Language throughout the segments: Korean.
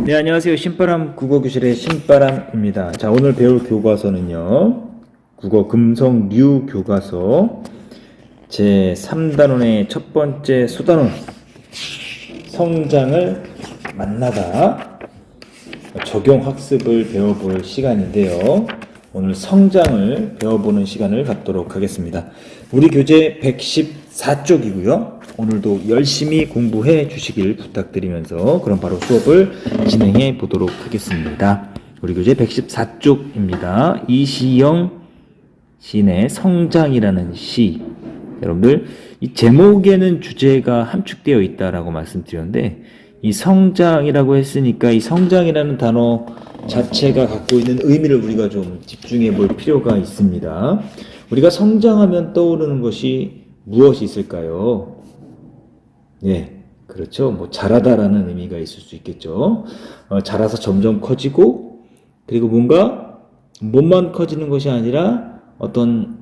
네, 안녕하세요. 신바람 국어교실의 신바람입니다. 자, 오늘 배울 교과서는요. 국어 금성류 교과서 제 3단원의 첫 번째 소단원 성장을 만나다 적용 학습을 배워볼 시간인데요. 오늘 성장을 배워보는 시간을 갖도록 하겠습니다. 우리 교재 114쪽이고요. 오늘도 열심히 공부해 주시길 부탁드리면서 그럼 바로 수업을 진행해 보도록 하겠습니다. 우리 교재 114쪽입니다. 이시영 시인의 성장이라는 시. 여러분들 이 제목에는 주제가 함축되어 있다라고 말씀드렸는데 이 성장이라고 했으니까 이 성장이라는 단어 자체가 갖고 있는 의미를 우리가 좀 집중해 볼 필요가 있습니다. 우리가 성장하면 떠오르는 것이 무엇이 있을까요? 예, 그렇죠. 뭐 자라다라는 의미가 있을 수 있겠죠. 자라서 점점 커지고 그리고 뭔가 몸만 커지는 것이 아니라 어떤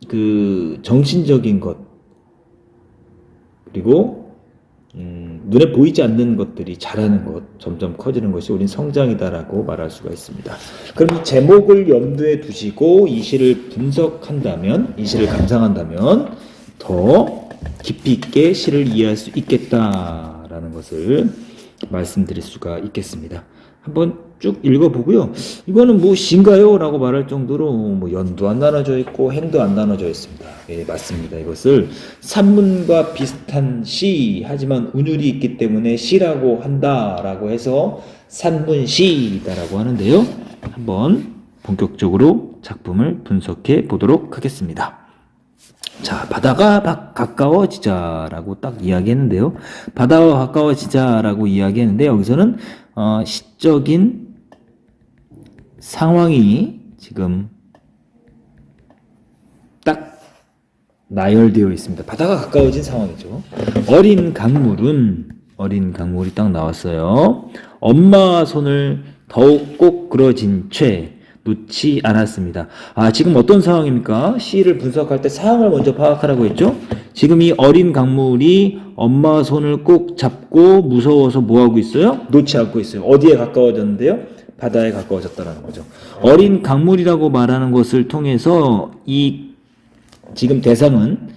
그 정신적인 것 그리고 눈에 보이지 않는 것들이 자라는 것, 점점 커지는 것이 우린 성장이다라고 말할 수가 있습니다. 그럼 이 제목을 염두에 두시고 이 시를 분석한다면, 이 시를 감상한다면 더 깊이 있게 시를 이해할 수 있겠다라는 것을 말씀드릴 수가 있겠습니다. 한번 쭉 읽어보고요. 이거는 뭐 시인가요? 라고 말할 정도로 뭐 연도 안 나눠져 있고 행도 안 나눠져 있습니다. 예, 맞습니다. 이것을 산문과 비슷한 시, 하지만 운율이 있기 때문에 시라고 한다라고 해서 산문시다라고 하는데요. 한번 본격적으로 작품을 분석해 보도록 하겠습니다. 자, 바다가 가까워지자라고 딱 이야기했는데요. 바다와 가까워지자라고 이야기했는데 여기서는 시적인 상황이 지금 딱 나열되어 있습니다. 바다가 가까워진 상황이죠. 어린 강물이 딱 나왔어요. 엄마 손을 더욱 꼭 끌어진 채 놓지 않았습니다. 지금 어떤 상황입니까? 시를 분석할 때 상황을 먼저 파악하라고 했죠? 지금 이 어린 강물이 엄마 손을 꼭 잡고 무서워서 뭐하고 있어요? 놓지 않고 있어요. 어디에 가까워졌는데요? 바다에 가까워졌다는 거죠. 어린 강물이라고 말하는 것을 통해서 이 지금 대상은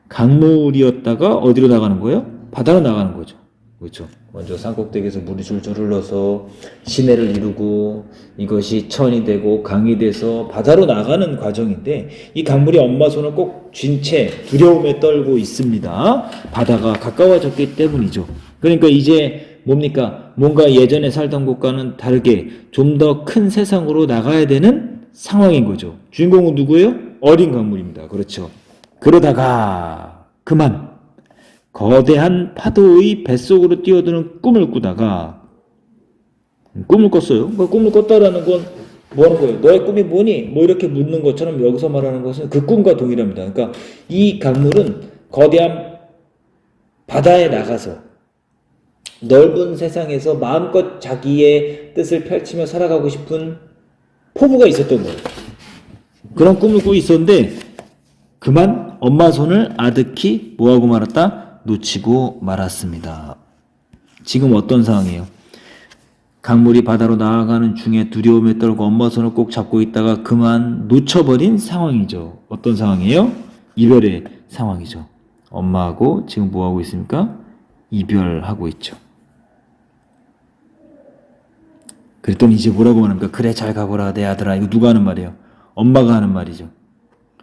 강물이었다가 어디로 나가는 거예요? 바다로 나가는 거죠. 그렇죠. 먼저 산꼭대기에서 물이 줄줄 흘러서 시내를 이루고 이것이 천이 되고 강이 돼서 바다로 나가는 과정인데 이 강물이 엄마 손을 꼭 쥔 채 두려움에 떨고 있습니다. 바다가 가까워졌기 때문이죠. 그러니까 이제 뭡니까? 뭔가 예전에 살던 곳과는 다르게 좀 더 큰 세상으로 나가야 되는 상황인 거죠. 주인공은 누구예요? 어린 강물입니다. 그렇죠. 그러다가 그만 거대한 파도의 뱃속으로 뛰어드는 꿈을 꾸다가 꿈을 꿨어요. 꿈을 꿨다라는 건 뭐 하는 거예요? 너의 꿈이 뭐니? 뭐 이렇게 묻는 것처럼 여기서 말하는 것은 그 꿈과 동일합니다. 그러니까 이 강물은 거대한 바다에 나가서 넓은 세상에서 마음껏 자기의 뜻을 펼치며 살아가고 싶은 포부가 있었던 거예요. 그런 꿈을 꾸고 있었는데 그만 엄마 손을 아득히 뭐하고 말았다? 놓치고 말았습니다. 지금 어떤 상황이에요? 강물이 바다로 나아가는 중에 두려움에 떨고 엄마 손을 꼭 잡고 있다가 그만 놓쳐버린 상황이죠. 어떤 상황이에요? 이별의 상황이죠. 엄마하고 지금 뭐하고 있습니까? 이별하고 있죠. 그랬더니 이제 뭐라고 말합니까? 그래 잘 가거라 내 아들아. 이거 누가 하는 말이에요? 엄마가 하는 말이죠.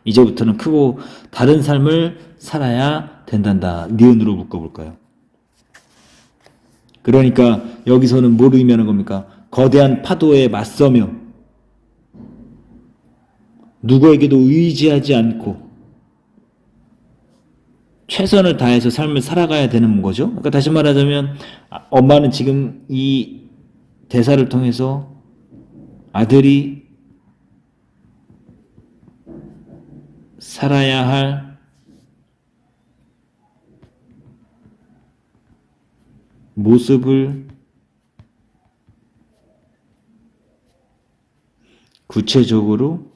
이제부터는 크고 다른 삶을 살아야 된단다. 니은으로 묶어볼까요? 그러니까 여기서는 뭘 의미하는 겁니까? 거대한 파도에 맞서며 누구에게도 의지하지 않고 최선을 다해서 삶을 살아가야 되는 거죠. 그러니까 다시 말하자면 엄마는 지금 이 대사를 통해서 아들이 살아야 할 모습을 구체적으로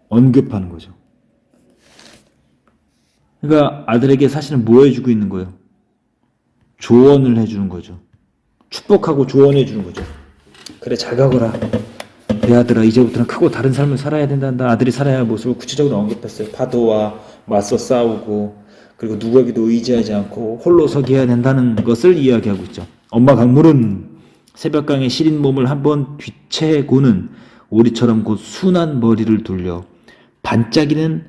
언급하는 거죠. 그러니까 아들에게 사실은 뭐 해주고 있는 거예요? 조언을 해주는 거죠. 축복하고 조언해 주는 거죠. 그래, 잘 가거라. 내 아들아, 이제부터는 크고 다른 삶을 살아야 된단다. 아들이 살아야 할 모습을 구체적으로 언급했어요. 파도와 맞서 싸우고, 그리고 누구에게도 의지하지 않고 홀로 서기 해야 된다는 것을 이야기하고 있죠. 엄마 강물은 새벽강의 시린 몸을 한번 뒤채고는 오리처럼 곧 순한 머리를 돌려 반짝이는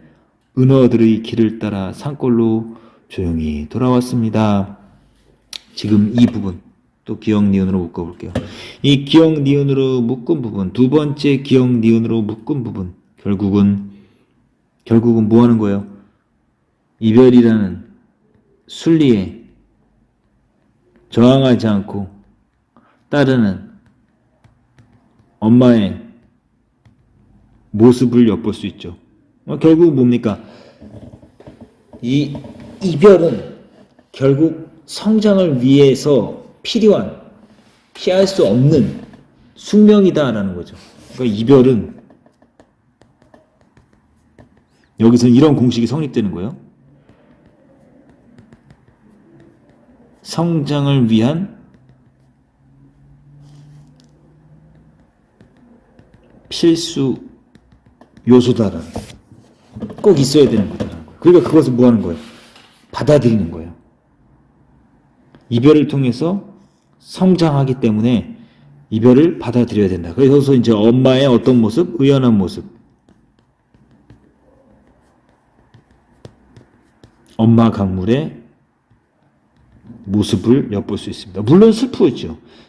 은어들의 길을 따라 산골로 조용히 돌아왔습니다. 지금 이 부분 또 기역 니은으로 묶어볼게요. 이 기역 니은으로 묶은 부분, 두 번째 기역 니은으로 묶은 부분, 결국은 뭐 하는 거예요? 이별이라는 순리에 저항하지 않고 따르는 엄마의 모습을 엿볼 수 있죠. 결국 뭡니까? 이 이별은 결국 성장을 위해서 필요한, 피할 수 없는 숙명이다라는 거죠. 그러니까 이별은 여기서는 이런 공식이 성립되는 거예요. 성장을 위한 필수 요소다라는, 꼭 있어야 되는 거다라는 거예요. 그러니까 그것을 뭐 하는 거예요? 받아들이는 거예요. 이별을 통해서 성장하기 때문에 이별을 받아들여야 된다. 그래서 이제 엄마의 어떤 모습? 의연한 모습. 엄마 강물의 모습을 엿볼 수 있습니다. 물론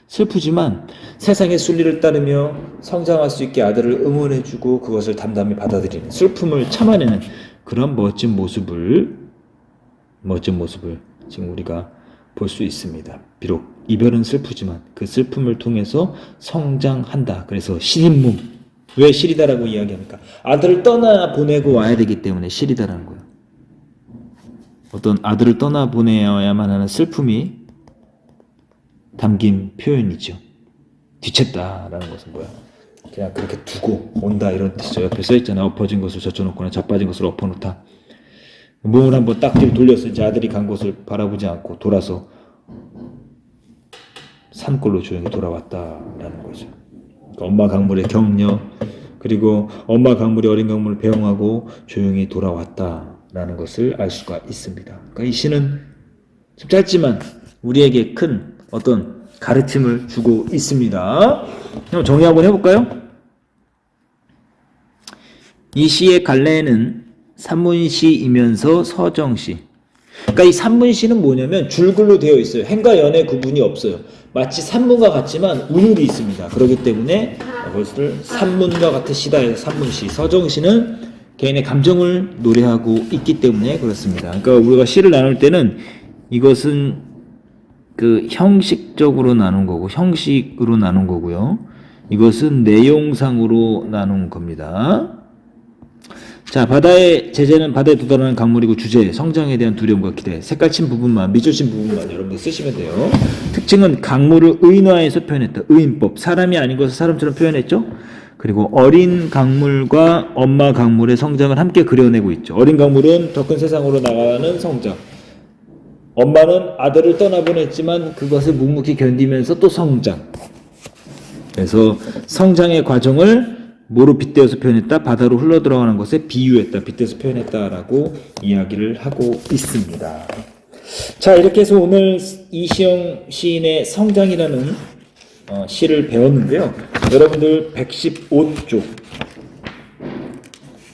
슬프지만 세상의 순리를 따르며 성장할 수 있게 아들을 응원해주고 그것을 담담히 받아들이는, 슬픔을 참아내는 그런 멋진 모습을 지금 우리가 볼 수 있습니다. 비록 이별은 슬프지만 그 슬픔을 통해서 성장한다. 그래서 시린 몸. 왜 시리다라고 이야기합니까? 아들을 떠나 보내고 와야 되기 때문에 시리다라는 거예요. 어떤 아들을 떠나 보내야만 하는 슬픔이 담긴 표현이죠. 뒤챘다라는 것은 뭐야? 그냥 그렇게 두고 온다 이런 뜻이죠. 옆에 써있잖아. 엎어진 것을 젖혀놓거나 자빠진 것을 엎어놓다. 몸을 한번 딱 뒤로 돌려서 이제 아들이 간 곳을 바라보지 않고 돌아서 산골로 조용히 돌아왔다라는 거죠. 그러니까 엄마 강물의 격려, 그리고 엄마 강물이 어린 강물을 배웅하고 조용히 돌아왔다라는 것을 알 수가 있습니다. 그러니까 이 시는 좀 짧지만 우리에게 큰 어떤 가르침을 주고 있습니다. 그럼 정리 한번 해볼까요? 이 시의 갈래는 산문시이면서 서정시. 그러니까 이 산문시는 뭐냐면 줄글로 되어 있어요. 행과 연의 구분이 없어요. 마치 산문과 같지만 운율이 있습니다. 그렇기 때문에 이것을 산문과 같은 시다 해서 산문시. 서정시는 개인의 감정을 노래하고 있기 때문에 그렇습니다. 그러니까 우리가 시를 나눌 때는 이것은 그 형식적으로 나눈 거고, 형식으로 나눈 거고요. 이것은 내용상으로 나눈 겁니다. 자, 바다의 제재는 바다에 도달하는 강물이고, 주제, 성장에 대한 두려움과 기대, 색깔친 부분만, 밑줄친 부분만 여러분들 쓰시면 돼요. 특징은 강물을 의인화해서 표현했다. 의인법, 사람이 아닌 것을 사람처럼 표현했죠. 그리고 어린 강물과 엄마 강물의 성장을 함께 그려내고 있죠. 어린 강물은 더 큰 세상으로 나가는 성장, 엄마는 아들을 떠나보냈지만 그것을 묵묵히 견디면서 또 성장. 그래서 성장의 과정을 뭐로 빗대어서 표현했다? 바다로 흘러들어가는 것에 비유했다. 빗대서 표현했다라고 이야기를 하고 있습니다. 자, 이렇게 해서 오늘 이시영 시인의 성장이라는 시를 배웠는데요. 여러분들 115쪽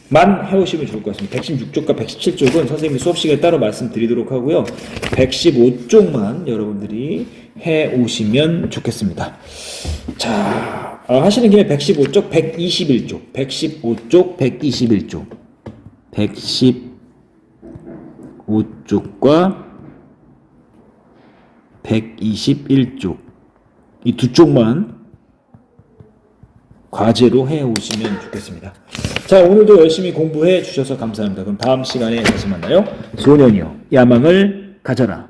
만 해오시면 좋을 것 같습니다. 116쪽과 117쪽은 선생님이 수업 시간에 따로 말씀드리도록 하고요. 115쪽만 여러분들이 해오시면 좋겠습니다. 자, 하시는 김에 115쪽, 121쪽, 115쪽, 121쪽, 115쪽과 121쪽 이 두 쪽만 과제로 해오시면 좋겠습니다. 자, 오늘도 열심히 공부해 주셔서 감사합니다. 그럼 다음 시간에 다시 만나요. 소년이여, 야망을 가져라.